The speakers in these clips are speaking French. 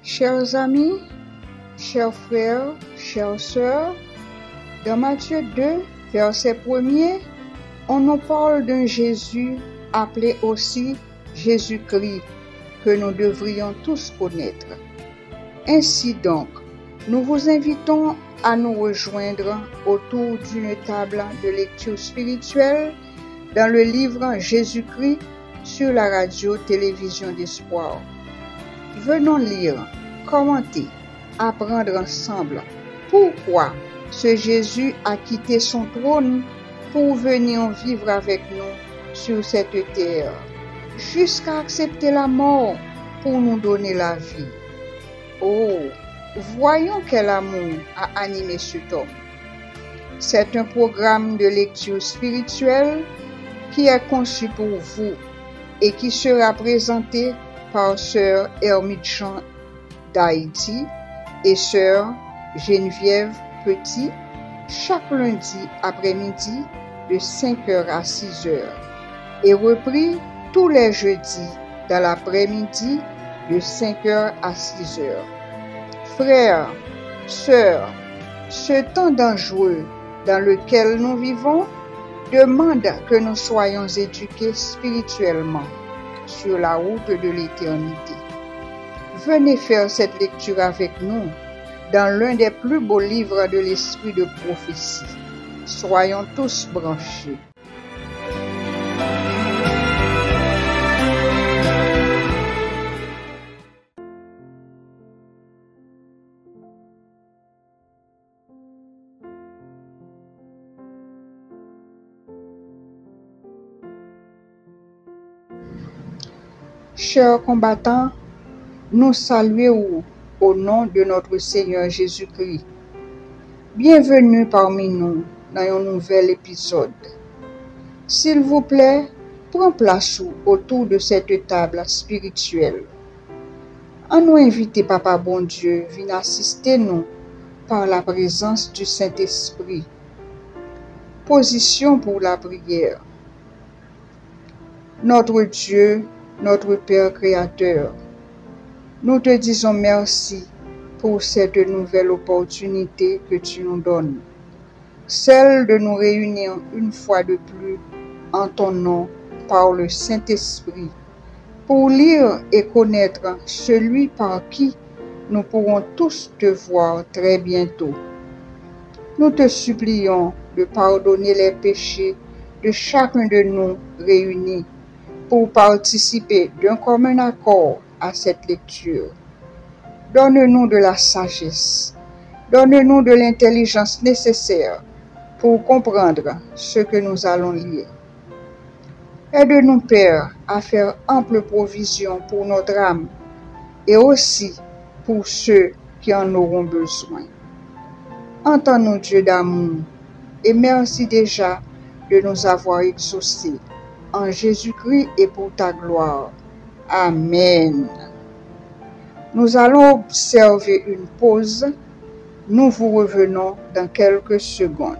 Chers amis, chers frères, chères sœurs, dans Matthieu 2, verset 1er, on nous parle d'un Jésus appelé aussi Jésus-Christ, que nous devrions tous connaître. Ainsi donc, nous vous invitons à nous rejoindre autour d'une table de lecture spirituelle dans le livre Jésus-Christ sur la radio-télévision d'Espoir. Venons lire, commenter, apprendre ensemble pourquoi ce Jésus a quitté son trône pour venir vivre avec nous sur cette terre, jusqu'à accepter la mort pour nous donner la vie. Oh, voyons quel amour a animé cet homme. C'est un programme de lecture spirituelle qui est conçu pour vous et qui sera présenté par Sœur Hermite Jean d'Haïti et Sœur Geneviève Petit chaque lundi après-midi de 5h à 6h et repris tous les jeudis dans l'après-midi de 5h à 6h. Frères, sœurs, ce temps dangereux dans lequel nous vivons demande que nous soyons éduqués spirituellement sur la route de l'éternité. Venez faire cette lecture avec nous dans l'un des plus beaux livres de l'esprit de prophétie. Soyons tous branchés. Chers combattants, nous saluons au nom de notre Seigneur Jésus-Christ. Bienvenue parmi nous dans un nouvel épisode. S'il vous plaît, prends place autour de cette table spirituelle. En nous inviter, Papa bon Dieu, viens assister nous par la présence du Saint-Esprit. Position pour la prière. Notre Dieu, notre Père Créateur, nous te disons merci pour cette nouvelle opportunité que tu nous donnes, celle de nous réunir une fois de plus en ton nom par le Saint-Esprit, pour lire et connaître celui par qui nous pourrons tous te voir très bientôt. Nous te supplions de pardonner les péchés de chacun de nous réunis pour participer d'un commun accord à cette lecture. Donne-nous de la sagesse, donne-nous de l'intelligence nécessaire pour comprendre ce que nous allons lire. Aide-nous, Père, à faire ample provision pour notre âme et aussi pour ceux qui en auront besoin. Entends-nous, Dieu d'amour, et merci déjà de nous avoir exaucés. En Jésus-Christ et pour ta gloire. Amen. Nous allons observer une pause. Nous vous revenons dans quelques secondes.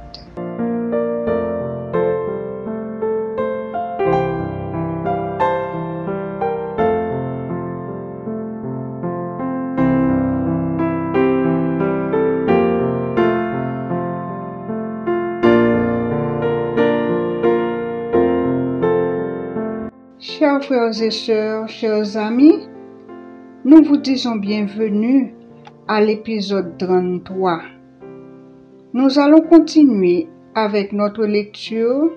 Chers frères et sœurs, chers amis, nous vous disons bienvenue à l'épisode 33. Nous allons continuer avec notre lecture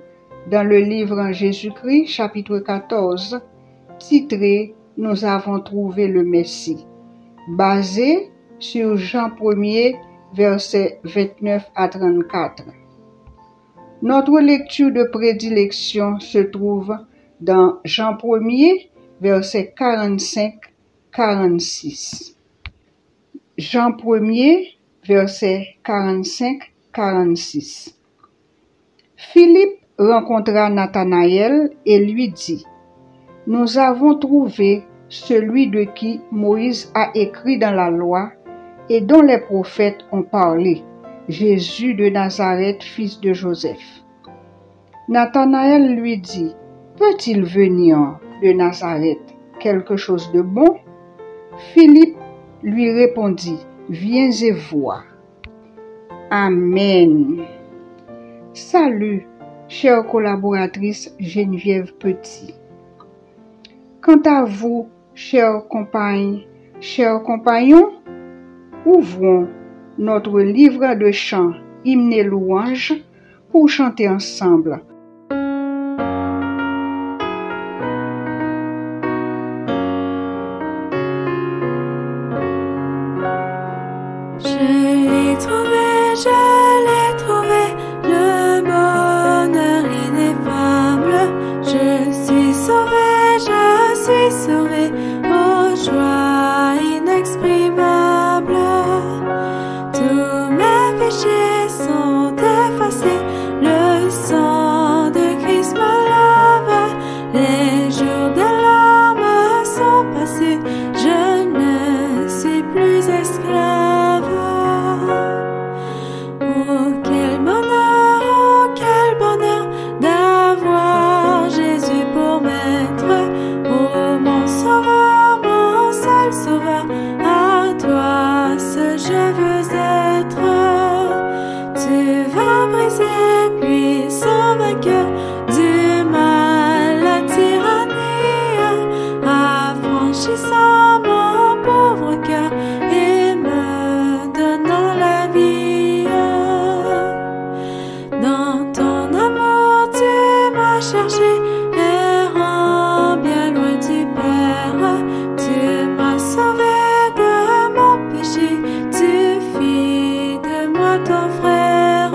dans le livre Jésus-Christ, chapitre 14, titré « Nous avons trouvé le Messie », basé sur Jean 1er, versets 29 à 34. Notre lecture de prédilection se trouve dans Jean 1er, versets 45-46. Jean 1er, versets 45-46. Philippe rencontra Nathanaël et lui dit, « Nous avons trouvé celui de qui Moïse a écrit dans la loi et dont les prophètes ont parlé, Jésus de Nazareth, fils de Joseph. » Nathanaël lui dit, peut-il venir de Nazareth quelque chose de bon? Philippe lui répondit, viens et vois. Amen. Salut, chère collaboratrice Geneviève Petit. Quant à vous, chers compagnes, chers compagnons, ouvrons notre livre de chants, hymnes et louanges pour chanter ensemble. Je l'ai trouvé, le bonheur ineffable. Je suis sauvée, aux joies inexprimables. Tous mes péchés sont effacés, le sang de Christ me lave. Les jours de larmes sont passés, je ne suis plus esclave. Oh, quel bonheur d'avoir Jésus pour maître. Oh, mon sauveur, mon seul sauveur, à toi seul je veux être. Tu vas briser, puissant vainqueur du mal, la tyrannie, affranchissant mon pauvre cœur et me donnant la vie. Dans ton amour tu m'as cherché, errant bien loin du Père. Tu m'as sauvé de mon péché, tu fis de moi ton frère.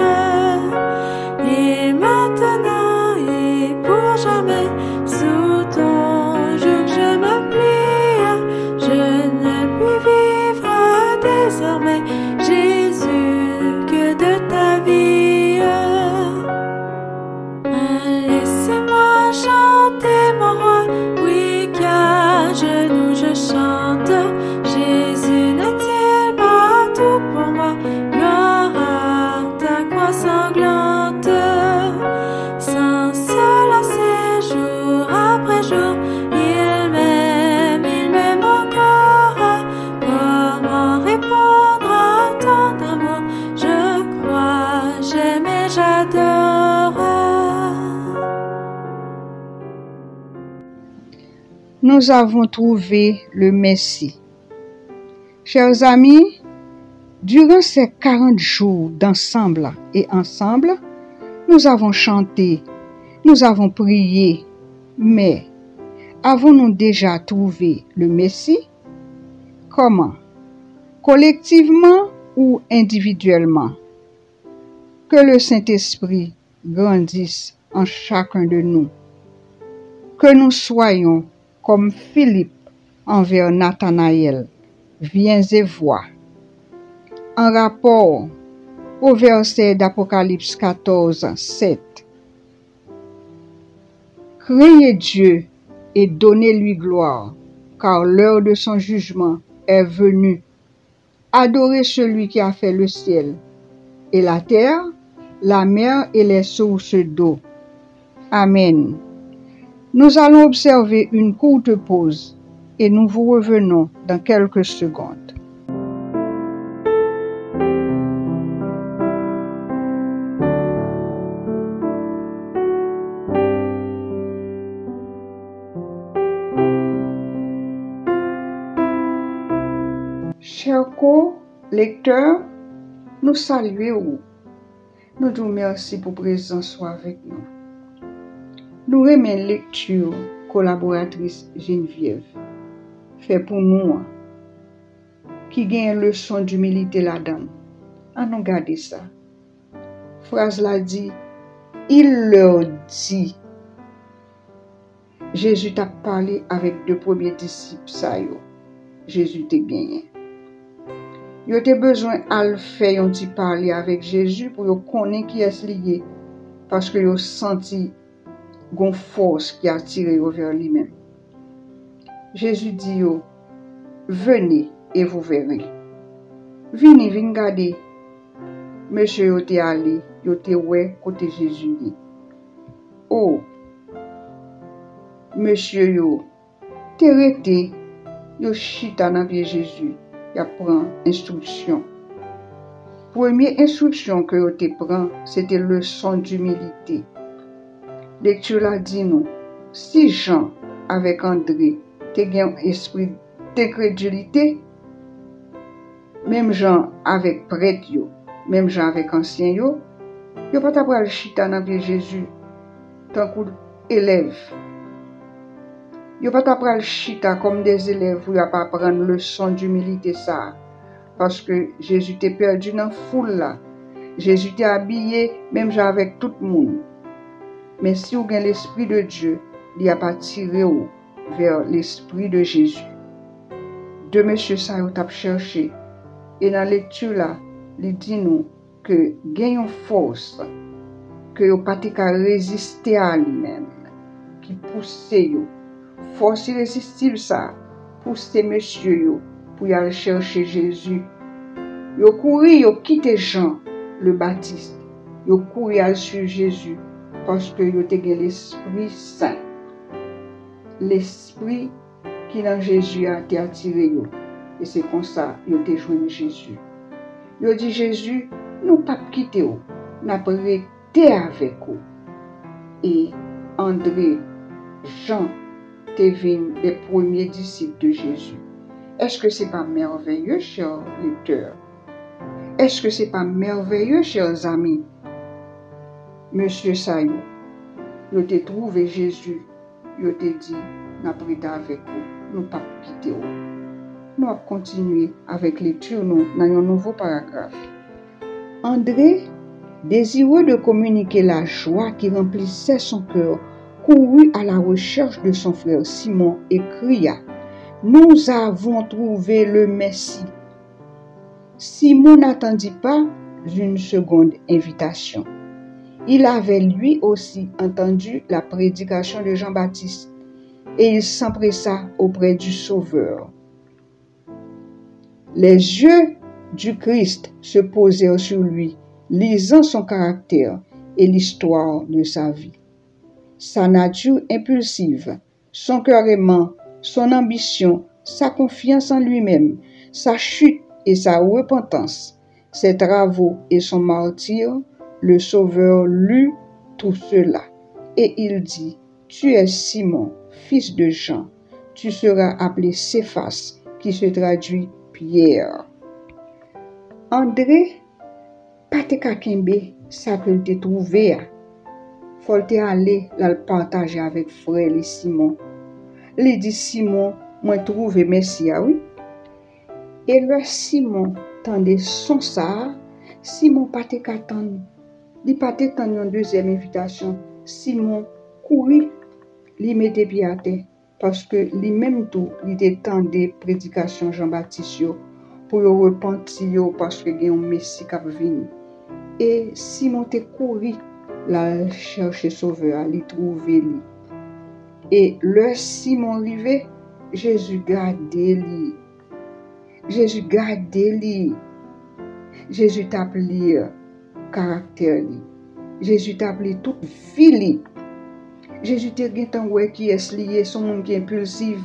Et maintenant et pour jamais, sous ton joug je me plie. Je ne puis vivre désormais, Jésus, que de ta vie. Laissez-moi chanter mon roi, oui, qu'à genoux je chante. Jésus n'est-il pas tout pour moi? Gloire à ta croix sanglante. Sans se lasser jour après jour, il m'aime encore. Comment répondre à tant d'amour? Je crois, j'aime et j'adore. Nous avons trouvé le Messie. Chers amis, durant ces 40 jours d'ensemble et ensemble, nous avons chanté, nous avons prié, mais avons-nous déjà trouvé le Messie? Comment? Collectivement ou individuellement? Que le Saint-Esprit grandisse en chacun de nous. Que nous soyons comme Philippe envers Nathanaël, viens et vois. En rapport au verset d'Apocalypse 14, 7. Craignez Dieu et donnez-lui gloire, car l'heure de son jugement est venue. Adorez celui qui a fait le ciel et la terre, la mer et les sources d'eau. Amen. Nous allons observer une courte pause et nous vous revenons dans quelques secondes. Chers co-lecteurs, nous saluons. Nous vous remercions pour présence avec nous. Nous remercions lecture collaboratrice Geneviève. Fait pour nous, qui gagne leçon d'humilité là-dedans. À nous garder ça. Phrase là dit, il leur dit. Jésus t'a parlé avec deux premiers disciples, ça yo. Jésus t'a gagné. Yo te besoin à faire un petit parler avec Jésus pour yo connaître qui est lié parce que yo senti gon force qui a tiré vers lui-même. Jésus dit yo, venez et vous verrez. Vini, vin gade. Monsieur yo te allé, yo te ouais côté Jésus li. Oh, monsieur yo, te rete, yo chita nan pied Jésus. il prend instruction. Première instruction que vous te prend, c'était leçon d'humilité. Lecture là dit nous, si Jean avec André te gen esprit d'incrédulité, même Jean avec prêtre yo, même Jean avec ancien yo pas t'apprendre chita dans pied Jésus tant que élève. Yo pas t'apprendre chita comme des élèves pour pas apprendre leçon d'humilité ça parce que Jésus t'est perdu dans foule là. Jésus t'est habillé même Jean avec tout le monde. Mais si vous avez l'Esprit de Dieu, il a pas tiré vers l'Esprit de Jésus. Deux messieurs ça vous t'a cherché. Et dans la lecture là, il dit nous que gagne une force que vous pas qu'à résister à lui-même, qui pousse yo. Force irrésistible ça, pousse messieurs yo pour aller chercher Jésus. Yo couru, yo quitté Jean le Baptiste. Yo couru aller sur Jésus. Parce que yo te gen l'Esprit Saint. L'Esprit qui dans Jésus a été attiré yo. Et c'est comme ça yo te joint Jésus. Yo dit Jésus, nous pas quitter ou, n'a pas rester avec vous. Et André, Jean, te vin les premiers disciples de Jésus. Est-ce que c'est pas merveilleux, chers lecteurs? Est-ce que c'est pas merveilleux, chers amis? Monsieur Sayo, yo te trouvé Jésus, yo te dit, n'a pris avec vous, nous pas quitter vous. Nous allons continuer avec lecture dans un nouveau paragraphe. André, désireux de communiquer la joie qui remplissait son cœur, courut à la recherche de son frère Simon et cria, « Nous avons trouvé le Messie. » Simon n'attendit pas une seconde invitation. Il avait lui aussi entendu la prédication de Jean-Baptiste et il s'empressa auprès du Sauveur. Les yeux du Christ se posèrent sur lui, lisant son caractère et l'histoire de sa vie. Sa nature impulsive, son cœur aimant, son ambition, sa confiance en lui-même, sa chute et sa repentance, ses travaux et son martyre, le Sauveur lut tout cela et il dit, « Tu es Simon, fils de Jean, tu seras appelé Céphas, qui se traduit Pierre. » André, pas te kakembe, ça peut te trouver. Faut te aller la partager avec frère et Simon. Il dit Simon, moi trouvé Messia, oui. Et le Simon tendait son ça, Simon pas te qu'attendre. Il pas te tendre une deuxième invitation. Simon couru, il mettait pied à terre parce que lui-même tout, il était tendait prédication Jean-Baptiste pour le repentir parce que il y a un Messie qui venu. Et Simon te couru la chercher Sauveur, il trouver lui. Et le Simon arrivé, Jésus gardait lui. Jésus gardait lui. Jésus t'appelait caractère lui. Jésus t'appelait toute vie lui. Jésus te gen tan wè qui est lié son monde qui impulsif,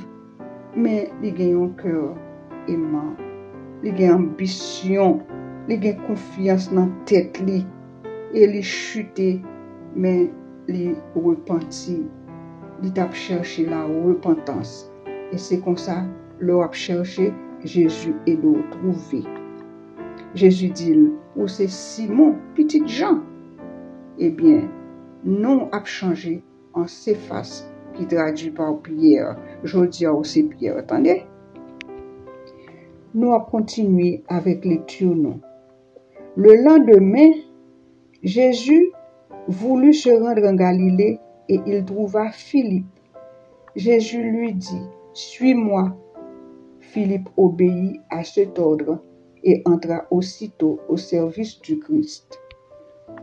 mais il gen un cœur aimant. Il gen ambition, il gen confiance dans tête li. Et il chuté mais il repenti. Il t'a cherché la repentance. Et c'est comme ça, l'on a cherché Jésus et l'on trouvé. Jésus dit, ou c'est Simon, petit Jean. Eh bien, non a changé en Céphas, qui traduit par Pierre. Je dis aussi Pierre, attendez. Nous allons continuer avec les tournons. Le lendemain, Jésus voulut se rendre en Galilée et il trouva Philippe. Jésus lui dit, « Suis-moi. » Philippe obéit à cet ordre et entra aussitôt au service du Christ.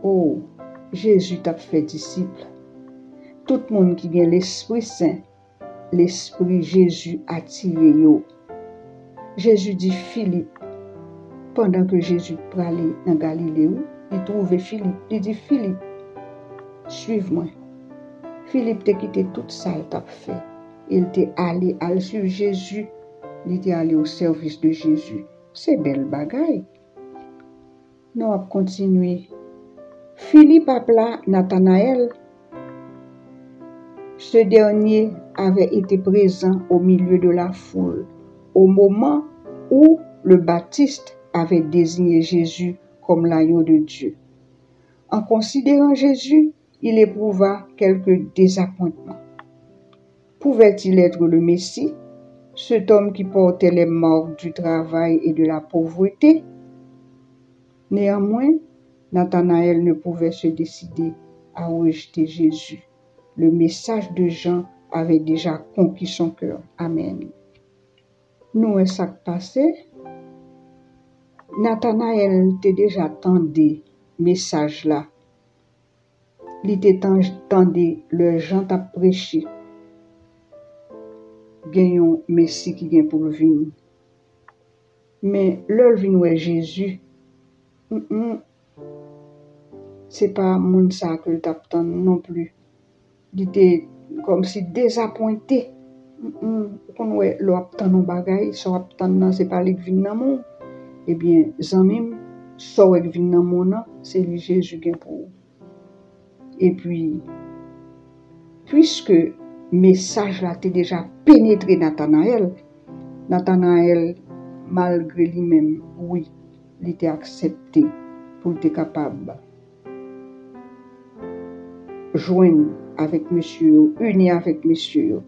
Oh, Jésus t'a fait disciple. Tout le monde qui a l'Esprit Saint, l'Esprit Jésus a tiré yo. Jésus dit Philippe, pendant que Jésus parlait dans Galilée, il trouvait Philippe. Il dit Philippe, suive-moi. Philippe t'a quitté tout ça, il t'a fait. Il était allé suivre Jésus. Il était allé au service de Jésus. c'est belle bagaille. Nous allons continuer. Philippe appela Nathanaël. Ce dernier avait été présent au milieu de la foule au moment où le Baptiste avait désigné Jésus comme l'agneau de Dieu. En considérant Jésus, il éprouva quelques désappointements. Pouvait-il être le Messie, cet homme qui portait les marques du travail et de la pauvreté? Néanmoins, Nathanaël ne pouvait se décider à rejeter Jésus. Le message de Jean avait déjà conquis son cœur. Amen. Nous, ça passé, Nathanaël était déjà attendu message là. Il était attendu le Jean t'a prêché. Gagnons Messie qui vient pour le venir. Mais l'heure vient Jésus. C'est pas mon ça que t'attend non plus. Il était comme si désappointé. Quand on est l'obtend nos bagailles, ça obtend c'est pas les vinn dans mon. Eh bien, zamim, ça avec vinn dans mon c'est lui Jésus qui pour. Et puis puisque message là était déjà pénétré Nathanaël, malgré lui-même, oui, il était accepté pour être capable joindre avec monsieur, uni avec monsieur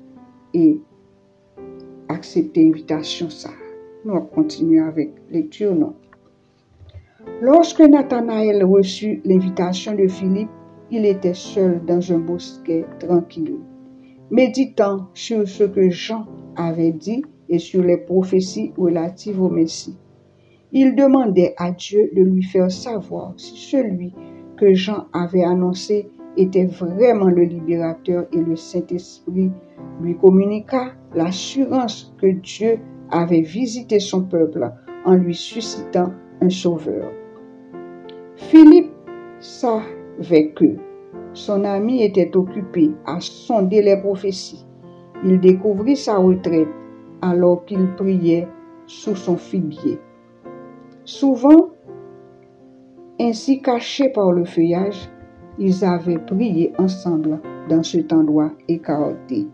et accepter l'invitation ça. Nous allons continuer avec lecture non. Lorsque Nathanaël reçut l'invitation de Philippe, il était seul dans un bosquet tranquille, méditant sur ce que Jean avait dit et sur les prophéties relatives au Messie. Il demandait à Dieu de lui faire savoir si celui que Jean avait annoncé était vraiment le libérateur, et le Saint-Esprit lui communiqua l'assurance que Dieu avait visité son peuple en lui suscitant un sauveur. Philippe savait que son ami était occupé à sonder les prophéties. Il découvrit sa retraite alors qu'il priait sous son figuier. Souvent, ainsi cachés par le feuillage, ils avaient prié ensemble dans cet endroit écarté.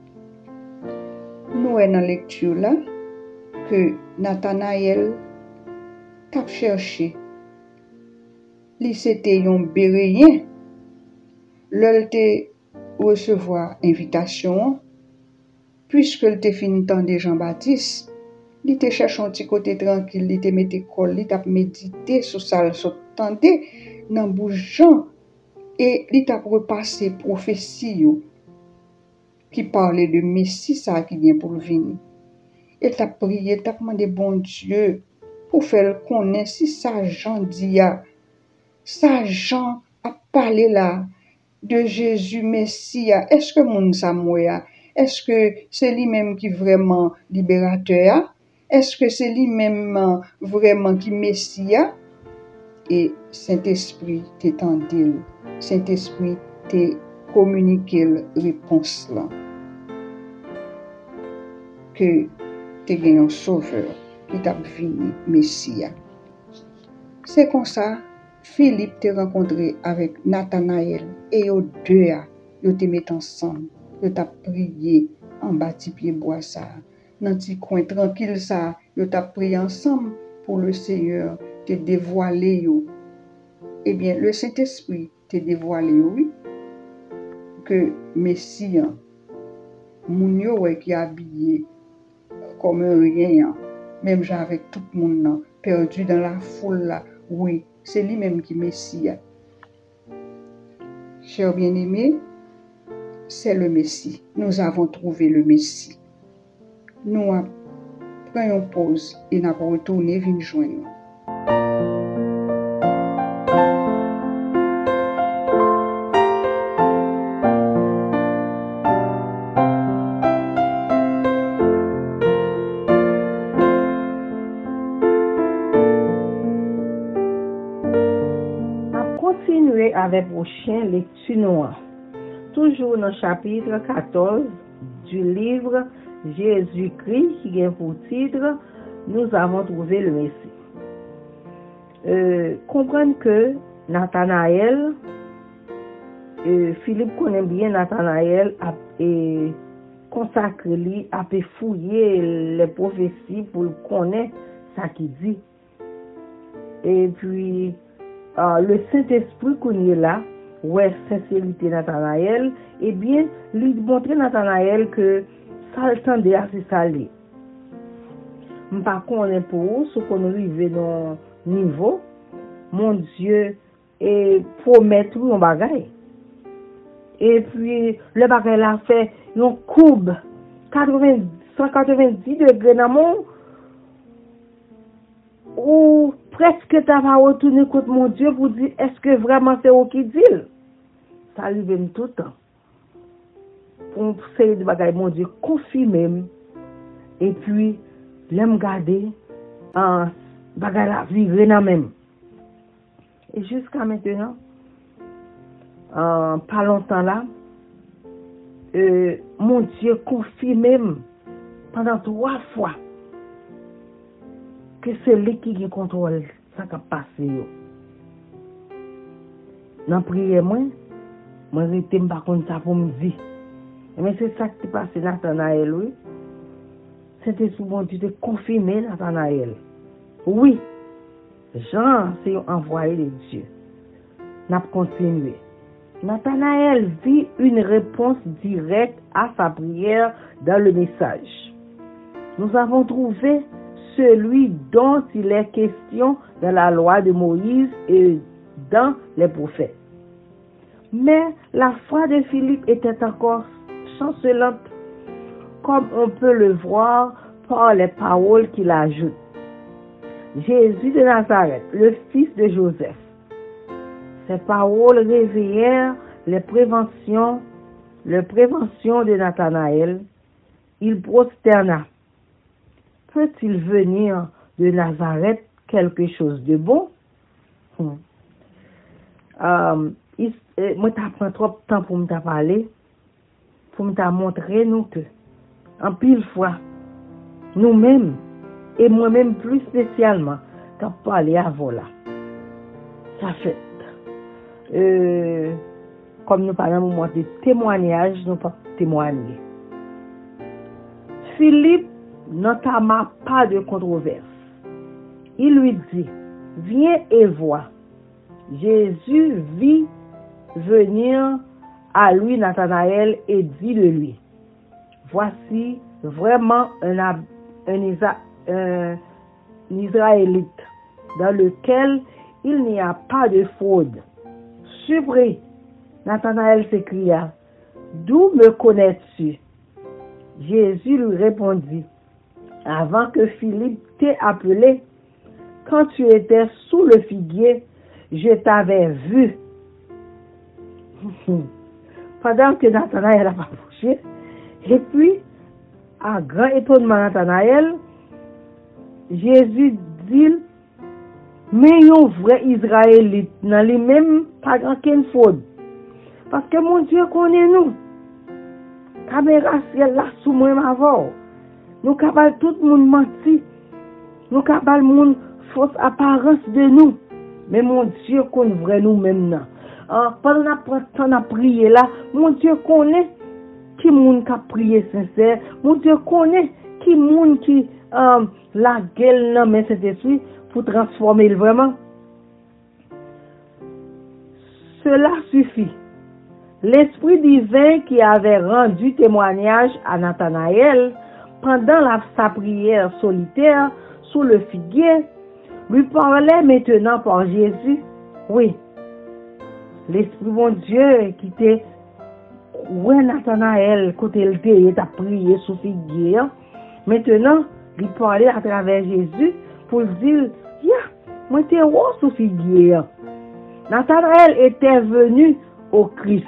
Nous dans la lecture là que Nathanaël t'a cherché. Li c'était un béréen. L'ol te recevoir invitation puisque le te fin de Jean-Baptiste. Il te cherche un petit côté tranquille, il te mette col, il t'a médité sur ça, s'entendait dans bouche Jean et il t'a repassé prophétie qui parlait de Messie ça qui vient pour venir. Il t'a prié, t'a demandé bon Dieu pour faire connaître si ça Jean dit ça Jean a parlé là de Jésus Messie. Est-ce que moun sa moya? Est-ce que c'est lui-même qui vraiment libérateur? Est-ce que c'est lui-même vraiment qui Messie? Et Saint-Esprit t'étendait, Saint-Esprit te communiqué la réponse là. Que t'es gagné un sauveur qui t'a venu Messie. C'est comme ça, Philippe t'a rencontré avec Nathanaël et eux deux, ils te mettent ensemble, ils t'a prié en bas de pied bois ça. Dans petit coin tranquille ça, ils t'a prié ensemble pour le Seigneur te dévoiler yo. Eh bien, le Saint-Esprit te dévoilé oui que Messie moun yo qui habillé comme un rien, même avec tout le monde perdu dans la foule là. Oui, c'est lui-même qui Messie. Chers bien-aimés, c'est le Messie. Nous avons trouvé le Messie. Nous prenons pause et nous allons retourner venir joindre. Continuer avec prochaine lecture noire. Toujours dans le chapitre 14 du livre Jésus-Christ qui est pour titre Nous avons trouvé le Messie. comprendre que Nathanaël, Philippe connaît bien Nathanaël et consacré lui a pu fouiller les prophéties pour connaître ça qui dit. Et puis le Saint-Esprit qu'on est là, ouais, sincérité Nathanaël, et bien lui montrer Nathanaël que ça le temps de assez salé. Par contre, pour vous, ce qu'on arrive dans niveau, mon Dieu, et promet tout un bagage. Et puis, le bagage l'a fait une courbe 190 degrés dans le monde, ou presque tu vas retourner contre mon Dieu pour dire, est-ce que vraiment c'est eux qui dit? Ça arrive tout le temps. Pour essayer de bagaille, mon Dieu, confirmer. Et puis, l'aime garder en bagaille la vie dans même. Et jusqu'à maintenant, pas longtemps là, mon Dieu confirme pendant 3 fois que c'est lui qui contrôle ça qui a passé. Dans la prière, moi, je ne sais pas ça pour me dire. Mais c'est ça qui est passé Nathanaël, oui. C'était souvent Dieu de confirmer Nathanaël. Oui, Jean, c'est envoyé de Dieu. N'a continué. Nathanaël vit une réponse directe à sa prière dans le message. Nous avons trouvé celui dont il est question dans la loi de Moïse et dans les prophètes. Mais la foi de Philippe était encore chancelante, comme on peut le voir par les paroles qu'il ajoute. Jésus de Nazareth, le fils de Joseph. Ces paroles réveillèrent les préventions de Nathanaël. Il prosterna. Peut-il venir de Nazareth quelque chose de bon? Moi, t'apprends trop de temps pour me parler, pour me montrer nous que, en pile fois, nous-mêmes, et moi-même plus spécialement, quand parler avant là. Ça fait, comme nous parlons au moment de témoignage, nous pas témoigner. Philippe n'entama pas de controverse. Il lui dit, viens et vois. Jésus vit venir à lui Nathanaël et dit de lui, voici vraiment un Israélite dans lequel il n'y a pas de fraude. Surpris, Nathanaël s'écria, d'où me connais-tu? Jésus lui répondit, avant que Philippe t'ait appelé, quand tu étais sous le figuier, je t'avais vu. Pendant que Nathanaël a approché, et puis, à grand étonnement Nathanaël, Jésus dit, mais un vrai Israélite, dans lui-même, pas aucune faute. Parce que mon Dieu connaît nous. Caméra ciel là sous moi avant. Nous capables tout le monde mentir. Nous capables le monde fausse apparence de nous. Mais mon Dieu connaît vrai nous-mêmes. Pendant qu'on a prié là, mon Dieu connaît qui monde qui a prié sincère. Mon Dieu connaît qui monde qui la gueule non mais cet esprit pour transformer vraiment. Cela suffit. L'Esprit divin qui avait rendu témoignage à Nathanaël pendant sa prière solitaire sous le figuier lui parlait maintenant par Jésus. Oui, l'Esprit bon Dieu qui était ouais Nathanaël côté il t'a prié sous figuier. Maintenant, il parlait à travers Jésus pour dire, moi t'es roi sous figuier. Nathanaël était venu au Christ,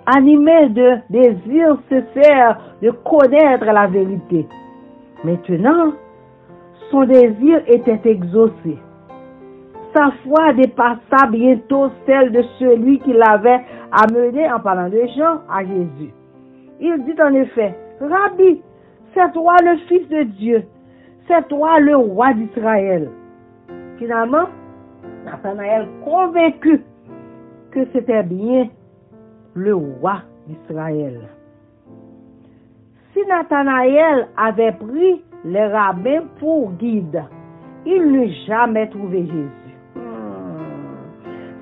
animé de désir sincère de connaître la vérité. Maintenant, son désir était exaucé. Sa foi dépassa bientôt celle de celui qui l'avait amené en parlant de Jean à Jésus. Il dit en effet, Rabbi, c'est toi le Fils de Dieu, c'est toi le roi d'Israël. Finalement, Nathanaël convaincu que c'était bien le roi d'Israël. Si Nathanaël avait pris les rabbins pour guide, il n'eût jamais trouvé Jésus.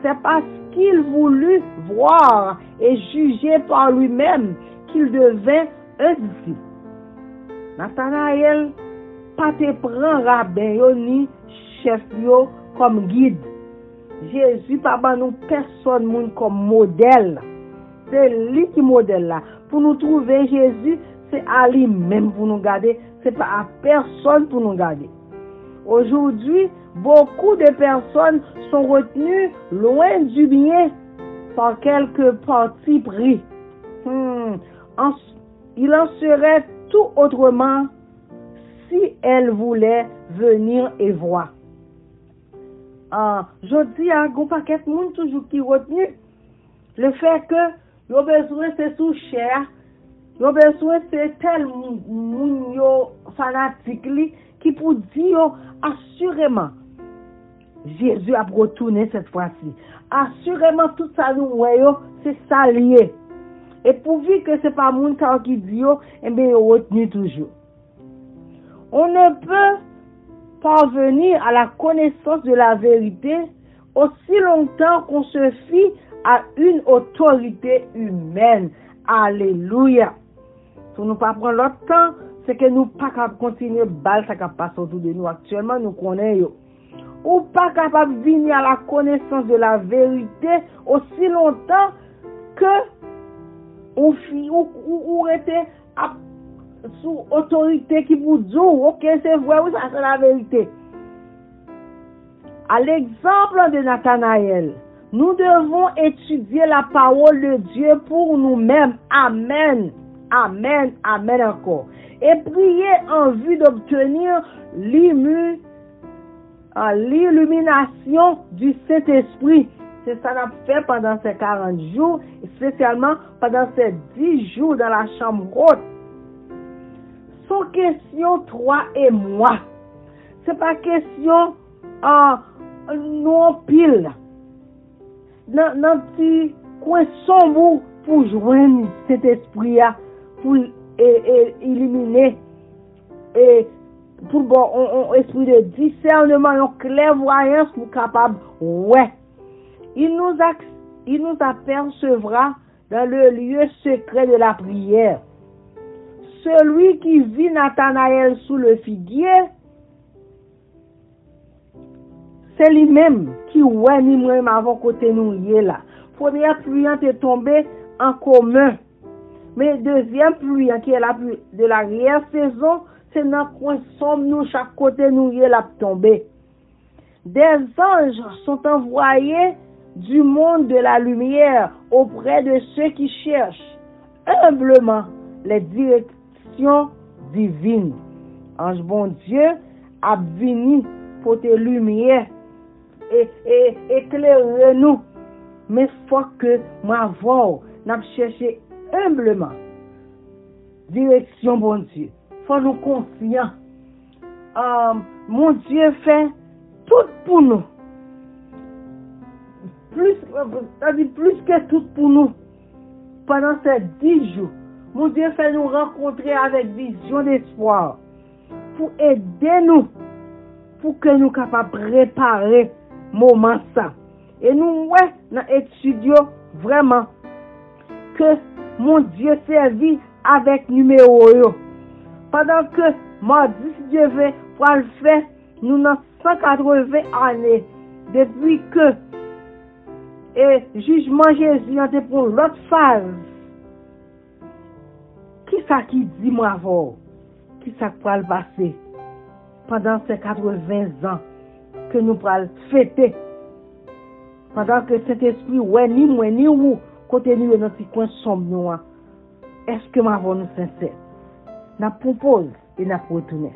C'est parce qu'il voulut voir et juger par lui-même qu'il devint un disciple. Nathanaël pas te prend rabbin yo ni chef yo comme guide. Jésus pas ban nous personne moun comme modèle. C'est lui qui modèle là. Pour nous trouver Jésus, c'est à lui-même pour nous garder, c'est pas à personne pour nous garder. Aujourd'hui, beaucoup de personnes sont retenues loin du bien par quelques partis pris. Il en serait tout autrement si elles voulaient venir et voir. Je dis à un paquet de monde toujours qui retenu le fait que yo besoin c'est sous cher, yo besoin c'est tel moun yo fanatique qui pour dire assurément Jésus a retourné cette fois-ci. Assurément tout ça nous voyons c'est ça lié. Et pourvu que c'est pas moun qui dit et bien yo retenu toujours. On ne peut parvenir à la connaissance de la vérité aussi longtemps qu'on se fie à une autorité humaine. Alléluia. Pour nous pas prendre l'autre temps, c'est que nous pas capable continuer bal ça qui passe autour de nous actuellement, nous connaissons. Ou pas capable de venir à la connaissance de la vérité aussi longtemps que ou était sous autorité qui vous dit ok c'est vrai, oui ça c'est la vérité. À l'exemple de Nathanaël, nous devons étudier la parole de Dieu pour nous-mêmes. Amen. Amen. Amen encore. Et prier en vue d'obtenir l'illumination du Saint-Esprit. C'est ça qu'on a fait pendant ces 40 jours, spécialement pendant ces 10 jours dans la chambre haute. Sans question toi et moi. C'est pas question non pile. Dans petit coin sombre pour joindre cet esprit pour éliminer et pour un esprit de discernement, une clairvoyance pour capable ouais. Il nous apercevra dans le lieu secret de la prière. Celui qui vit Nathanaël sous le figuier, c'est lui-même qui ouais ni moi-même avant côté nous lié là. Première pluie est tombée en commun. Mais deuxième pluie qui est la pluie de l'arrière-saison, c'est dans le coin sombre nous chaque côté nous lié là tombé. Des anges sont envoyés du monde de la lumière auprès de ceux qui cherchent humblement les directions divines. Ange bon Dieu a venu pour te lumière et éclairer nous. Mais faut que moi voir, n'a chercher humblement direction bon Dieu. Faut nous confiants. Mon Dieu fait tout pour nous. Plus que tout pour nous. Pendant ces 10 jours, mon Dieu fait nous rencontrer avec vision d'espoir. Pour aider nous. Pour que nous capables de préparer moment ça. Et nous, nous étudions vraiment que mon Dieu servit avec numéro. Pendant que mardi, si Dieu veut, pour le faire, nous avons 180 années depuis que et jugement Jésus a été pour l'autre phase. Qui ça qui dit moi avant? Qui ça qui va le passer pendant ces 80 ans que nous pourrons fêter? Pendant que cet esprit, ouais, ni moi, ni où, côté nous, dans ce coin sombre, est-ce que ma voix nous sincère? N'a propose et n'a retourné.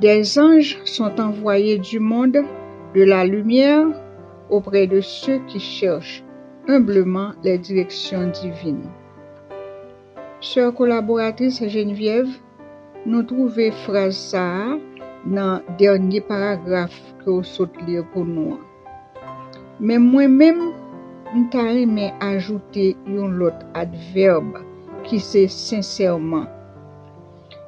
Des anges sont envoyés du monde de la lumière auprès de ceux qui cherchent humblement les directions divines. Sœur collaboratrice Geneviève, nous trouvons phrase ça dans le dernier paragraphe que vous sautez lire pour nous. Mais moi-même, je vais ajouter un autre adverbe qui c'est sincèrement.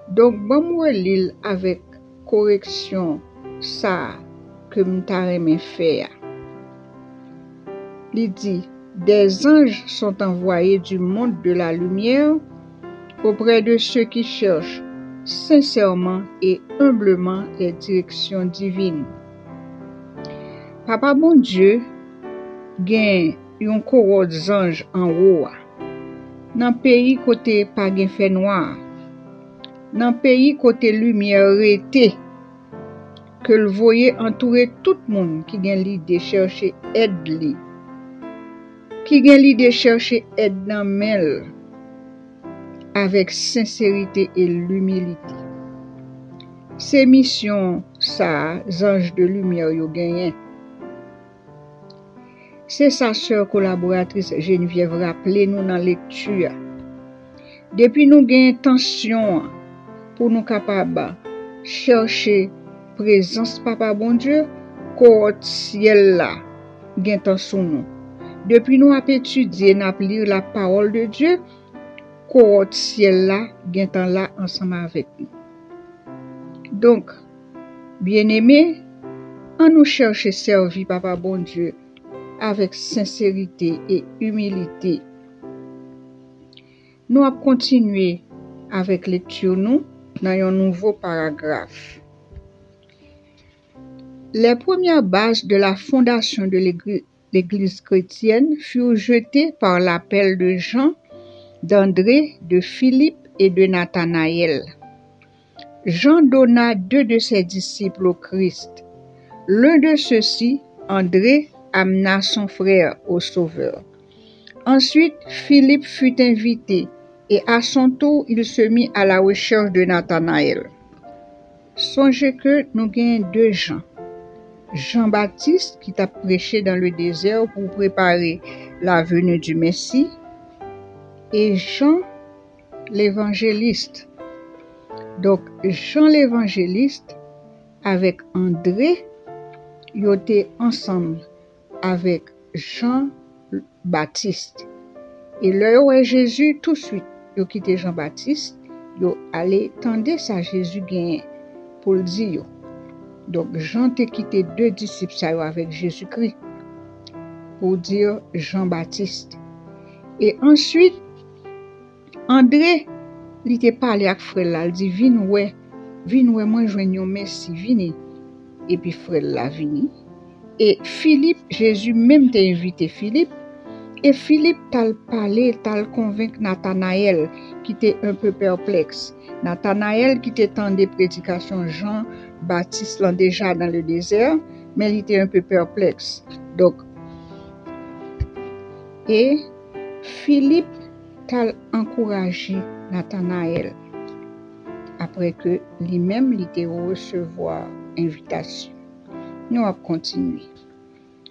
Donc, bon, lire avec correction ça que je vais faire. Il dit, des anges sont envoyés du monde de la lumière auprès de ceux qui cherchent sincèrement et humblement les directions divines. Papa bon Dieu gen yon cohorte d'anges en haut. Dans pays côté pas gen fait noir. Dans pays côté lumière rete que le voyer entourer tout le monde qui gen l'idée chercher aide li. Qui gen l'idée chercher aide dans mel avec sincérité et l'humilité. Ces missions ça anges de lumière yo gagné. C'est sa sœur collaboratrice Geneviève rappelé nous dans lecture. Depuis nous gain intention pour nous capable chercher présence papa bon Dieu cohorte ciel là gain temps sous nous. Depuis nous a étudier n'a lire la parole de Dieu cohorte ciel là gain temps là ensemble avec nous. Donc bien-aimés, on nous cherche servir papa bon Dieu avec sincérité et humilité. Nous allons continuer avec lecture nous dans un nouveau paragraphe. Les premières bases de la fondation de l'Église chrétienne furent jetées par l'appel de Jean, d'André, de Philippe et de Nathanaël. Jean donna 2 de ses disciples au Christ. L'un de ceux-ci, André, amena son frère au Sauveur. Ensuite, Philippe fut invité et à son tour, il se mit à la recherche de Nathanaël. Songez que nous gagnons 2 Jean. Jean-Baptiste qui t'a prêché dans le désert pour préparer la venue du Messie et Jean l'évangéliste. Donc, Jean l'évangéliste avec André, ils étaient ensemble avec Jean-Baptiste. Et là où est Jésus, tout de suite, ils ont quitté Jean-Baptiste, ils ont allé tendre ça Jésus gagne pour le dire. Donc Jean t'a quitté 2 disciples avec Jésus-Christ pour dire Jean-Baptiste. Et ensuite, André, il t'a parlé avec frère là, il dit vinn ouais moi joindre Messie, vini. Et puis frère là vini. Et Philippe, Jésus même t'a invité Philippe. Et Philippe t'a parlé, t'a convaincu Nathanaël qui était un peu perplexe. Nathanaël qui était en des prédications Jean-Baptiste là déjà dans le désert, mais il était un peu perplexe. Donc, et Philippe t'a encouragé Nathanaël après que lui-même il était recevoir invitation. Nous allons continuer.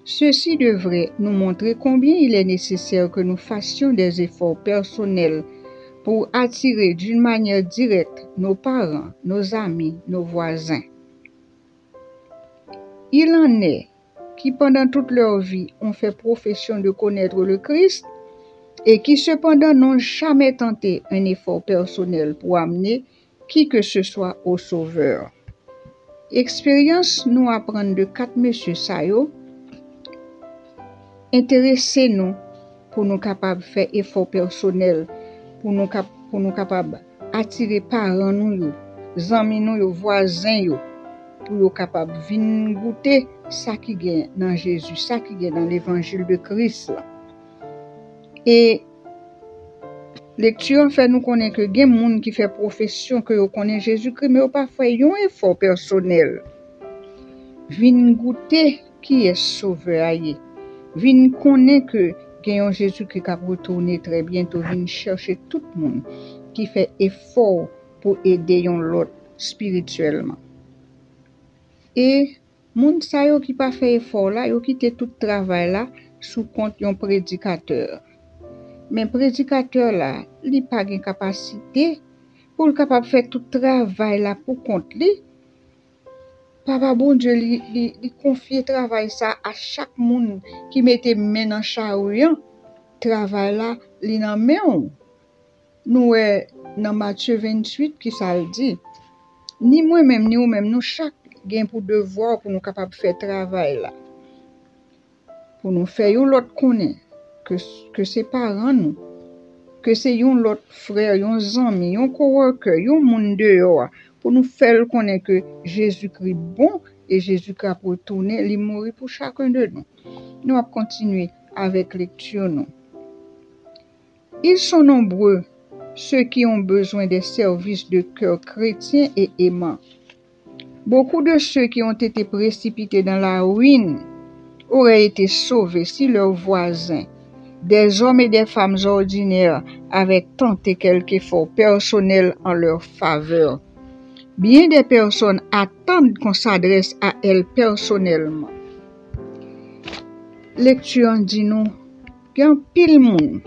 Ceci devrait nous montrer combien il est nécessaire que nous fassions des efforts personnels pour attirer d'une manière directe nos parents, nos amis, nos voisins. Il en est qui pendant toute leur vie ont fait profession de connaître le Christ et qui cependant n'ont jamais tenté un effort personnel pour amener qui que ce soit au Sauveur. Expérience nous apprend de 4 messieurs Sayo. Intéressez-nous pour nous capables de faire effort personnel, pour nous capables attirer parents nous, amis nous, voisins pour nous capables venir goûter ça qui gagne dans Jésus, ça qui gagne dans l'évangile de Christ. Et lecture fait nous connaître que gen monde qui fait profession que yo connaît Jésus-Christ mais yo pas fait un effort personnel. Vinn goûter qui est sauveur. Vinn connaît que gen Jésus-Christ qui retourner très bientôt, vinn chercher tout le monde qui fait effort pour aider l'autre spirituellement. Et moun sa yo qui pas fait effort là, yo quitté tout travail là sous compte yon prédicateur. Mais prédicateur là, li pas gen capacité pour le capable faire tout travail là pour compte li. Papa bon Dieu li confie travail ça à chaque monde qui mette main dans chariot. Travail là li nan main. Nous dans Matthieu 28 qui ça le dit. Ni moi même ni ou même nous chaque gen pour devoir pour nous capable faire travail là. Pour nous faire yon l'autre connaît que c'est parents nous, que c'est yon l'autre frère, yon ami, yon coworker, yon monde dehors pour nous faire connaître que Jésus-Christ bon et Jésus-Christ pour retourner, il mourir pour chacun de nous. Nous allons continuer avec lecture nous. Ils sont nombreux ceux qui ont besoin des services de cœur chrétien et aimant. Beaucoup de ceux qui ont été précipités dans la ruine auraient été sauvés si leurs voisins, des hommes et des femmes ordinaires, avaient tenté quelque effort personnel en leur faveur. Bien des personnes attendent qu'on s'adresse à elles personnellement. Lecture dit nous, gen pile moun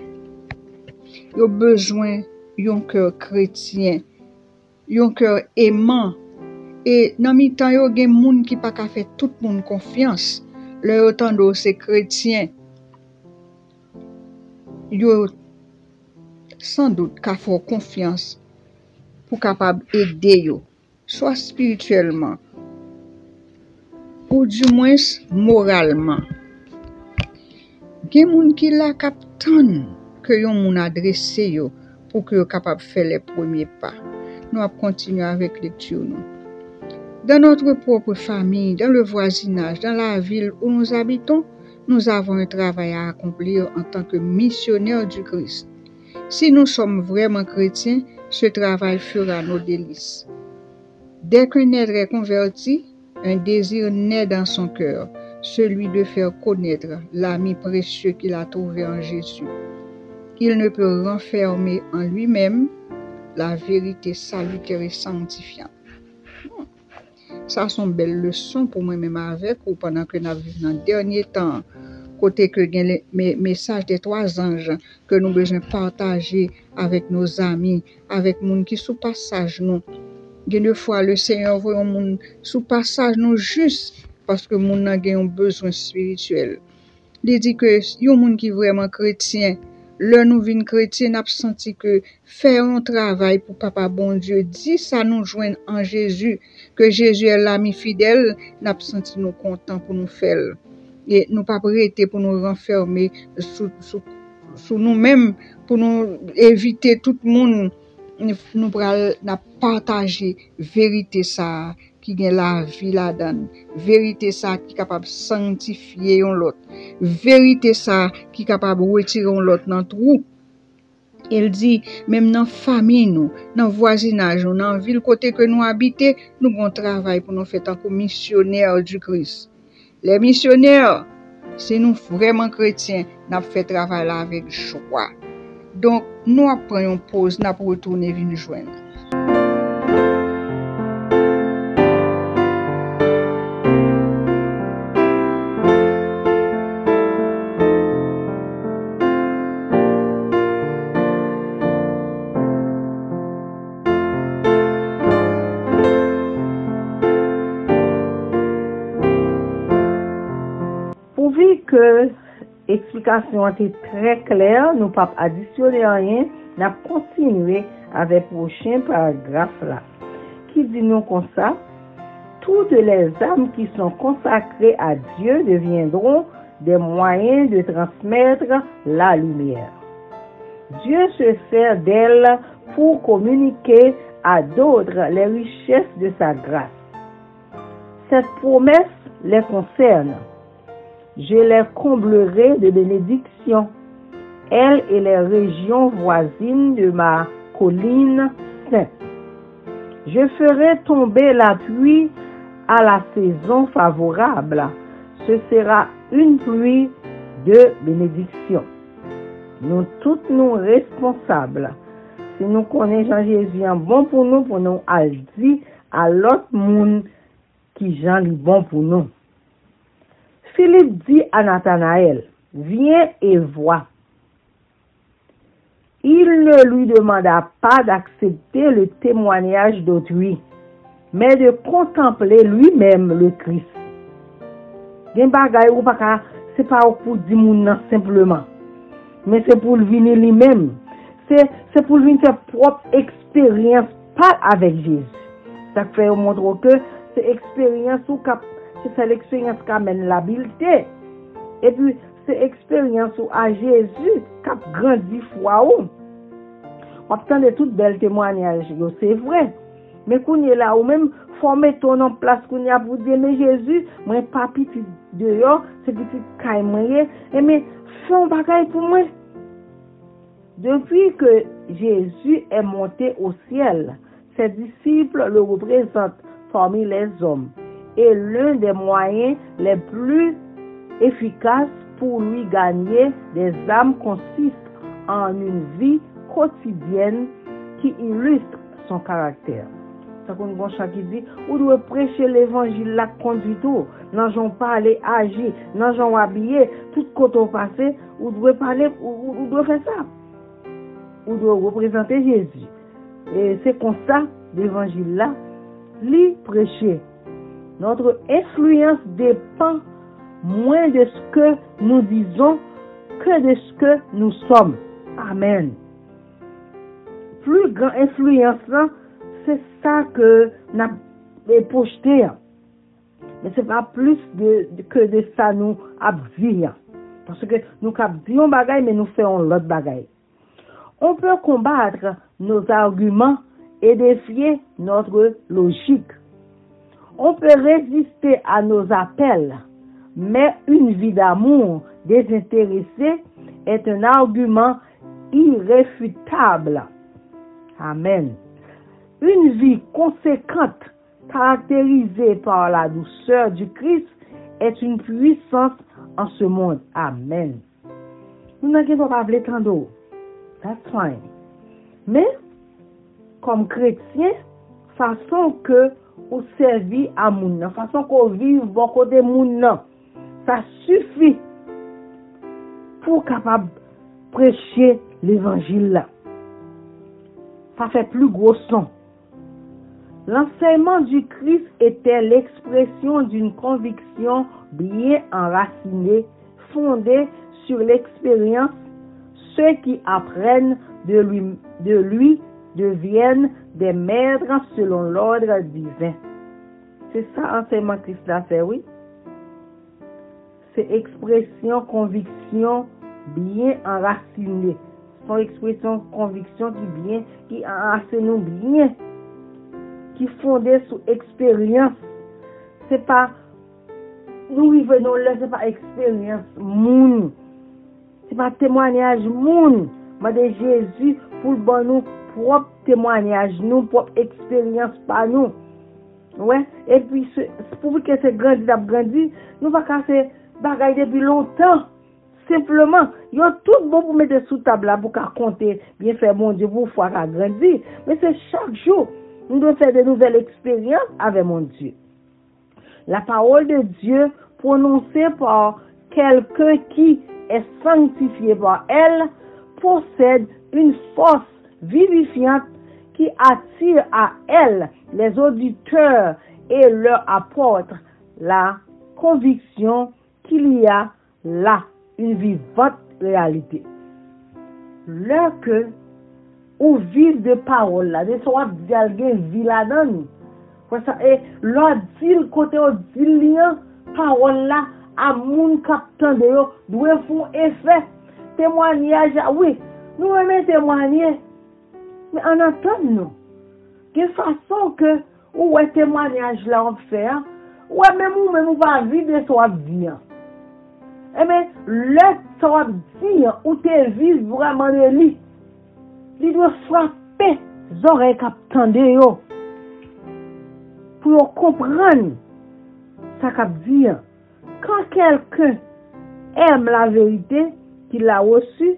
yo besoin yon cœur chrétien, yon cœur aimant. Et dans mi temps yo gen moun qui pa ka fait tout moun confiance. Le autant de ces chrétiens yo sans doute ka fò confiance pour capable aider yo, soit spirituellement ou du moins moralement. Gen moun ki la kap tan que yon moun adresse yo pour que yo capable faire les premiers pas. Nous allons continuer avec lecture nous. Dans notre propre famille, dans le voisinage, dans la ville où nous habitons, nous avons un travail à accomplir en tant que missionnaires du Christ. Si nous sommes vraiment chrétiens, ce travail fera nos délices. Dès qu'un être est converti, un désir naît dans son cœur, celui de faire connaître l'ami précieux qu'il a trouvé en Jésus. Il ne peut renfermer en lui-même la vérité salutaire et sanctifiante. Ça sont belles leçons pour moi-même avec ou pendant que nous vivons dans le dernier temps. Côté que les messages des 3 anges que nous besoin partager avec nos amis, avec les gens qui sous passage nous. Des fois le Seigneur voit un monde sous passage nous juste parce que moun nan gen un besoin spirituel. Il dit que yon moun qui vraiment chrétien, le nous vinn chrétien n'a senti que faire un travail pour papa bon Dieu dit ça nous joindre en Jésus, que Jésus est l'ami fidèle, n'a senti nous content pour nous faire. Et nous pas prêter pour nous renfermer sous nous-mêmes pour nous éviter tout le monde nous pral n'a partager vérité ça qui gagne la vie là-dedans, vérité ça qui capable sanctifier l'autre, vérité ça qui capable retirer l'autre dans trou. Il dit même dans famille nous, dans voisinage nous, dans ville côté que nous habiter, nous avons travail pour nous faire tant que missionnaires du Christ. Les missionnaires, c'est nous vraiment chrétiens, nous fait travail là avec joie. Donc nous prenons pause, nous pour retourner venir joindre. Pourvu que l'explication était très claire, nous ne pouvons pas additionner rien, nous avons continué avec le prochain paragraphe là, qui dit nous comme ça, toutes les âmes qui sont consacrées à Dieu deviendront des moyens de transmettre la lumière. Dieu se sert d'elles pour communiquer à d'autres les richesses de sa grâce. Cette promesse les concerne. Je les comblerai de bénédictions, elles et les régions voisines de ma colline sainte. Je ferai tomber la pluie à la saison favorable. Ce sera une pluie de bénédiction. Nous tous nous responsables. Si nous connaissons Jean-Jésus, bon pour nous dire à l'autre monde qui Jean est bon pour nous. Philippe dit à Nathanaël, viens et vois. Il ne lui demanda pas d'accepter le témoignage d'autrui, mais de contempler lui-même le Christ. Gen bagay ou pas, c'est pas pour dire moun simplement, mais c'est pour venir lui-même. C'est pour venir faire propre expérience pas avec Jésus. Ça fait montrer que c'est expérience ou c'est l'expérience qui amène l'habileté. Et puis c'est expérience ou à Jésus qui a grandi foi ou. On obtient de toutes belles témoignages, c'est vrai. Mais qu'on est là ou même faut mettre en place qu'on y a pour dire mais Jésus, moi pas petit dehors, c'est petit caille moi et mais fais un bagage pour moi. Depuis que Jésus est monté au ciel, ses disciples le représentent parmi les hommes. Et l'un des moyens les plus efficaces pour lui gagner des âmes consiste en une vie quotidienne qui illustre son caractère. C'est comme bon chat qui dit, ou doit prêcher l'évangile la conduit tout, n'en j'en parler, agir, n'en j'en habiller, tout côté au passé, ou doit parler, ou doit faire ça. Ou doit représenter Jésus. Et c'est comme ça, l'évangile là, lui prêcher. Notre influence dépend moins de ce que nous disons que de ce que nous sommes. Amen. Plus grande influence là, c'est ça que nous avons projeté. Mais ce n'est pas plus que de ça nous avons dit. Parce que nous avons dit un bagay, mais nous faisons l'autre bagay. On peut combattre nos arguments et défier notre logique. On peut résister à nos appels, mais une vie d'amour désintéressée est un argument irréfutable. Amen. Une vie conséquente, caractérisée par la douceur du Christ, est une puissance en ce monde. Amen. Nous n'avons pas parlé tant d'eau. That's fine. Mais, comme chrétien, façon que vous servez à moun, façon qu'on vive beaucoup de moun, ça suffit pour capable prêcher l'évangile là. Ça fait plus gros son. L'enseignement du Christ était l'expression d'une conviction bien enracinée, fondée sur l'expérience. Ceux qui apprennent de lui deviennent des maîtres selon l'ordre divin. C'est ça l'enseignement Christ a fait, oui. C'est expression, conviction bien enracinée. Son expression, conviction qui enracine bien, qui fondée sur expérience. C'est pas, nous venons là, c'est pas expérience, moun. C'est pas témoignage moun, mais de Jésus pour le nous propre témoignage, nous propre expérience par nous. Ouais, et puis pour que c'est grandi, nous va casser bagaille depuis longtemps. Simplement, il y a tout bon pour mettre sous table là pour compter, bien faire mon Dieu pour voir qu'à grandir. Mais c'est chaque jour, nous devons faire de nouvelles expériences avec mon Dieu. La parole de Dieu prononcée par quelqu'un qui est sanctifié par elle possède une force vivifiante qui attire à elle les auditeurs et leur apporte la conviction qu'il y a là une vivante réalité. Là que ou vivre de parole là, de soit dialoguer vie là-dedans. Et là dit le côté au dit parole là à moun captant de yo doit faire effet témoignage oui nous aimons témoigner mais en attendant de façon que ou est témoignage là on fait ouais même nous va vivre de soit bien et mais le soit dire ou te vivre vraiment de lui il doit frapper les oreilles captant de yo pour comprendre ça qu'a dire. Quand quelqu'un aime la vérité qu'il a reçue,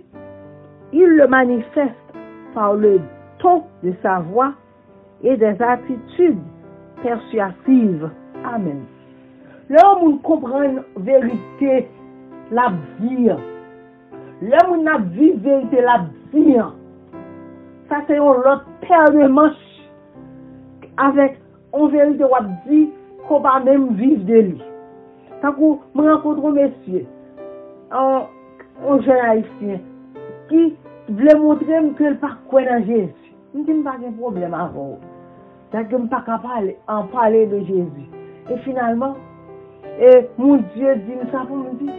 il le manifeste par le ton de sa voix et des attitudes persuasives Amen. Là où on comprend une vérité, la vie. Là où on a vu vérité, la vie. Ça c'est un autre paire de manches avec une vérité où on dit qu'on va même vivre de lui. Tant que je rencontre un monsieur, un jeune haïtien, qui voulait montrer que il pas quoi dans Jésus. Je ne dis pas de problème avant. C'est que je ne suis pas capable en parler de Jésus. Et finalement, mon Dieu dit ça pour me dire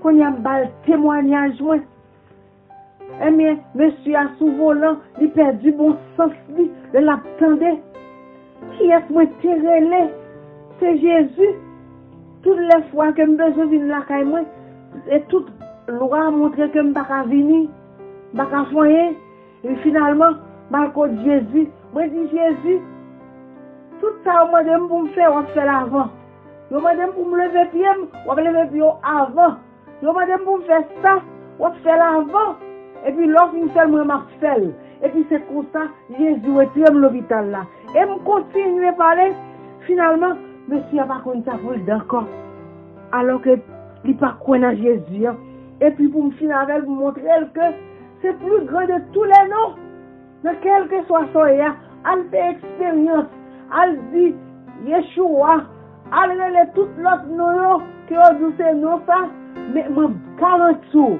qu'on y a un témoignage. Eh bien, monsieur a sous volant, il perdu bon sens, il l'attendait. Qui est-ce que je relais? C'est Jésus. Toutes les fois que je besoin de venir là, et toute loi a montré que je ne peux pas venir, je ne peux pas faire. Et finalement, je dis Jésus, moi dis Jésus, tout ça, on m'a dit pour me faire, on fait l'avant. On m'a dit pour me lever pied, on va lever pied avant. On m'a dit pour me faire ça, on fait l'avant. Et puis lorsqu'il fait, moi je fais. Et puis c'est comme ça, Jésus retire l'hôpital là. Et je continue à parler. Finalement, monsieur n'a pas connu ça pour le d'accord. Alors que il n'a pas connu Jésus. Et puis pour me finir avec, pour montrer que c'est plus grand de tous les noms. Dans quel que soit son âge, elle fait expérience. Elle dit Yeshua. Elle relève tout l'autre nom que on dit c'est non ça. Mais moi, 40 jours.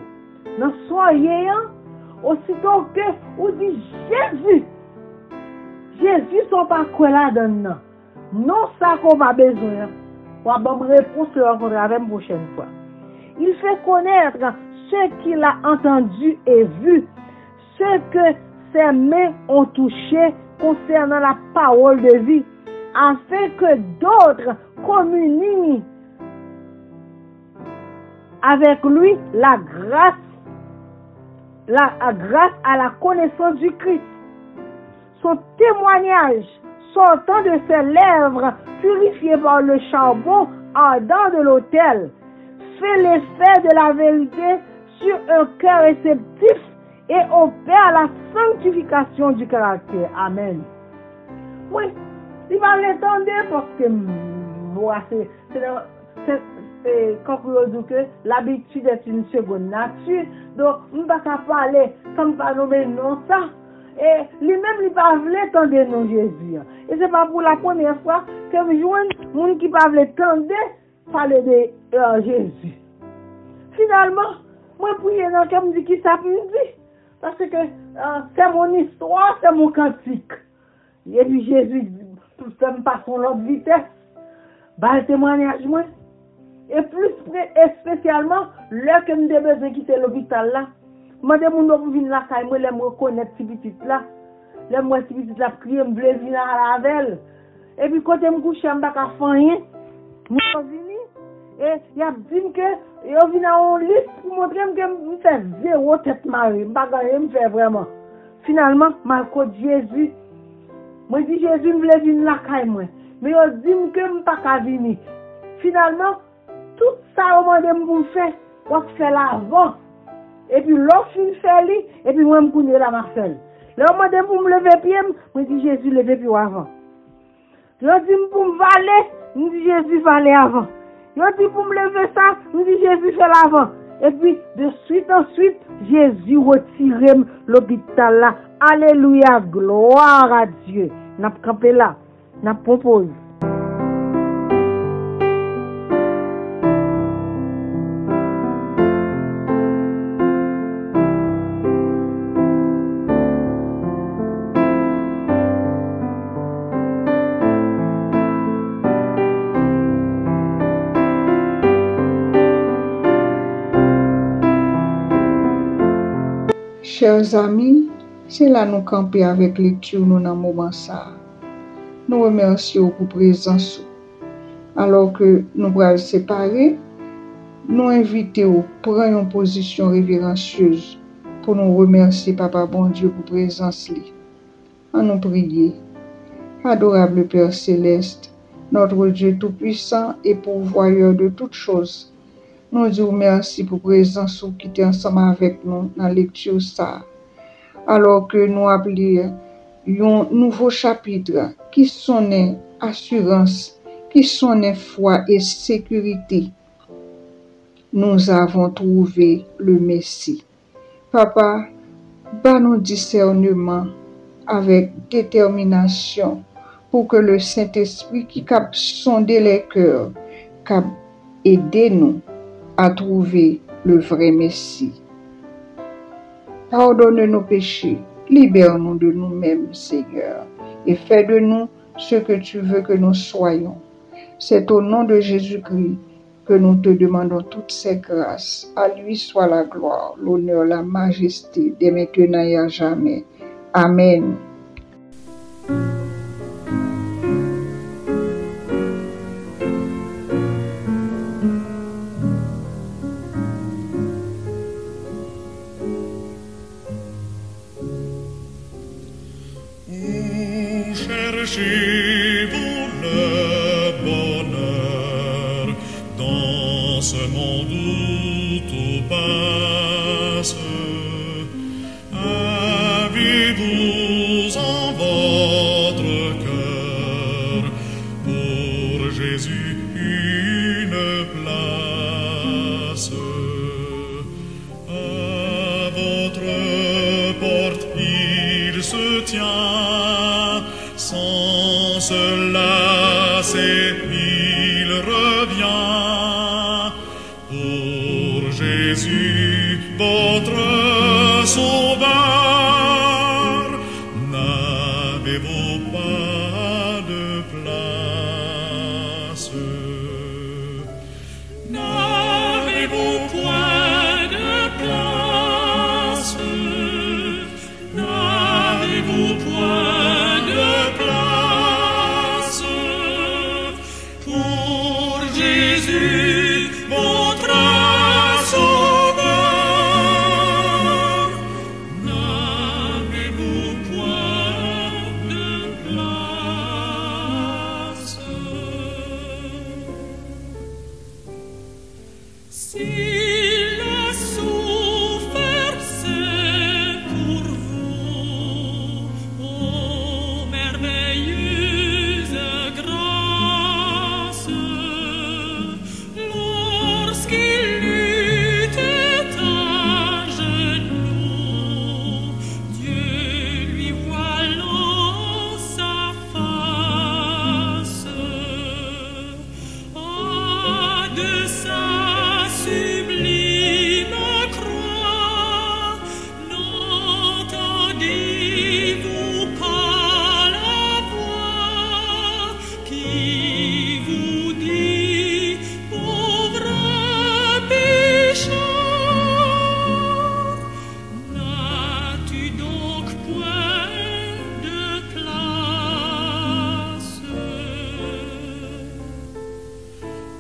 Dans soyez, aussitôt que on dit Jésus. Jésus sont pas quoi là-dedans. Non, ça qu'on va besoin. On va me réponse avec la prochaine fois. Il fait connaître ce qu'il a entendu et vu, ce que ses mains ont touché concernant la parole de vie, afin que d'autres communient avec lui la grâce à la connaissance du Christ. Son témoignage sortant de ses lèvres, purifié par le charbon ardent de l'autel, fait l'effet de la vérité sur un cœur réceptif et opère la sanctification du caractère. Amen. Oui, il va l'attendre parce que moi, c'est quand on dit que l'habitude est une seconde nature, donc on ne peut pas parler sans pas nommer non ça. Et lui-même, il ne peut pas attendre non Jésus. Et ce n'est pas pour la première fois que je vois un monde qui ne peut pas attendre parler de Jésus. Finalement, moi, prier dans le cœur, je me dis qui ça me dit. Parce que c'est mon histoire, c'est mon cantique. Et puis Jésus, ça me passe en l'autre vitesse. Bah, le témoignage, moi. Et plus spécialement, l'heure que je me besoin de quitter l'hôpital là. Moi, je me venir là, je me reconnaître si petit là. Je me si petit là, crier, je veux venir à la veille. Et puis, quand je me couche, je ne peux pas faire rien. Je venir. Et il a dit que je viens en liste pour montrer que je me fais zéro tête marée. Je ne peux pas me faire vraiment. Finalement, je dis Jésus. Moi, je dis Jésus, je veux venir là, mais je dis que je ne peux pas venir. Finalement, tout ça, on m'a dit pour faire, on fait l'avant. Et puis l'autre fait lui, et puis moi je me connais la Marcel. Là on m'a dit pour me lever pied, je dis Jésus lever pied avant. Je dis pour me valer, je dis Jésus valer avant. Je dis pour me lever ça, je dis Jésus fait l'avant. Et puis de suite en suite, Jésus retire l'hôpital là. Alléluia, gloire à Dieu. N'a pas campé là, n'a pas proposé. Chers amis, c'est là nous camper avec lecture nous dans moment ça. Nous remercions pour présence. Alors que nous allons séparer, nous invitons à prendre une position révérencieuse pour nous remercier Papa bon Dieu pour présence. À nous prier. Adorable Père céleste, notre Dieu tout-puissant et pourvoyeur de toutes choses, nous disons merci pour présence qui était ensemble avec nous dans la lecture ça. Alors que nous appelons un nouveau chapitre qui sonne assurance, qui sonnaient foi et sécurité, nous avons trouvé le Messie. Papa, bas nos discernement avec détermination pour que le Saint-Esprit qui cap sonder les cœurs, cap aider nous à trouver le vrai Messie. Pardonne nos péchés, libère-nous de nous-mêmes, Seigneur, et fais de nous ce que tu veux que nous soyons. C'est au nom de Jésus-Christ que nous te demandons toutes ces grâces. À lui soit la gloire, l'honneur, la majesté, dès maintenant et à jamais. Amen. Cherchez-vous le bonheur dans ce monde où tout passe? Avez-vous en votre cœur pour Jésus une place? À votre porte il se tient, sans se lasser, il revient. Pour Jésus, votre Sauveur, n'avez-vous pas de place? N'avez-vous point de place? N'avez-vous point de place pour Jésus, votre Sauveur? N'avez-vous point de place? Si le souffert c'est pour vous, ô merveilleuse grâce, lorsqu'il luttait à genoux, Dieu lui voilant sa face, de sa sublime croix, n'entendez-vous pas la voix qui vous dit, pauvre pécheur, n'as-tu donc point de place?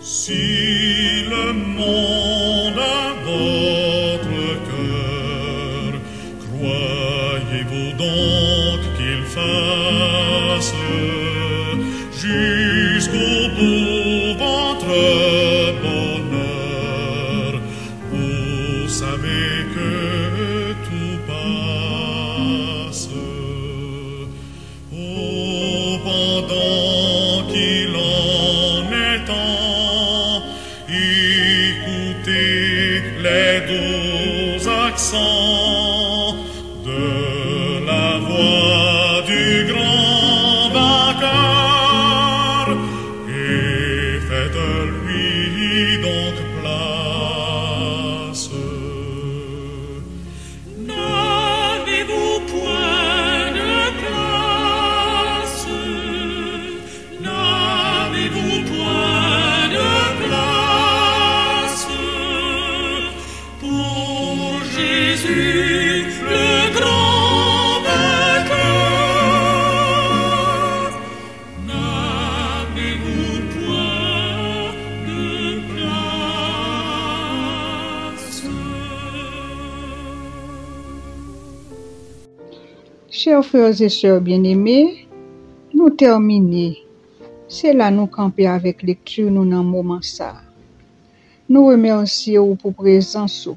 Si le monde a votre cœur, croyez-vous donc qu'il fasse jusqu'au bout votre bonheur? Vous savez que tout passe. Oh, pendant qu'il en est temps, écoutez les doux accents de la voix du grand vainqueur, et faites-lui donc place. N'avez-vous point de place? N'avez-vous point de place pour Jésus, le grand vainqueur? N'avez-vous point de place? Chers frères et sœurs bien-aimés, nous terminer. C'est là nous camper avec lecture nous dans moment ça. Nous remercions pour présence.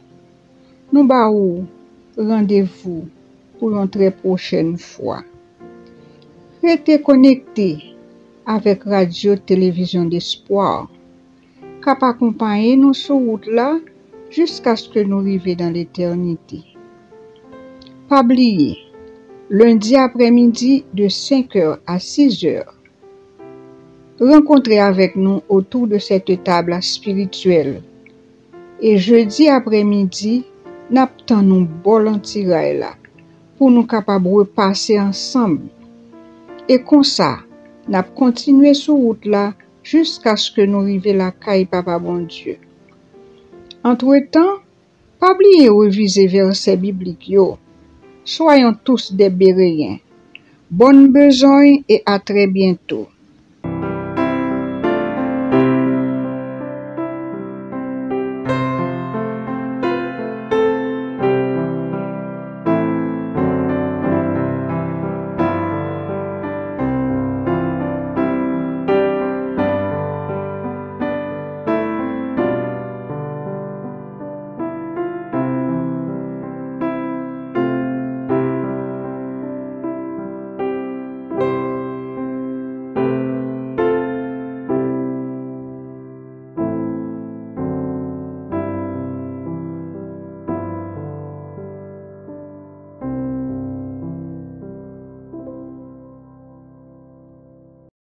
Nous baou rendez-vous pour une très prochaine fois. Restez connectés avec Radio Télévision d'Espoir, cap accompagner nous sur route là jusqu'à ce que nous arrivions dans l'éternité. Pas oublier, lundi après-midi de 5h à 6h, rencontrez avec nous autour de cette table spirituelle. Et jeudi après-midi, n'attend nous bon tirail là pour nous capables de passer ensemble. Et comme ça, n'a continuer sur route là jusqu'à ce que nous arrivions la caille Papa bon Dieu. Entre-temps, pas oublier réviser versets bibliques yo. Soyons tous des Béréens. Bonne besogne et à très bientôt.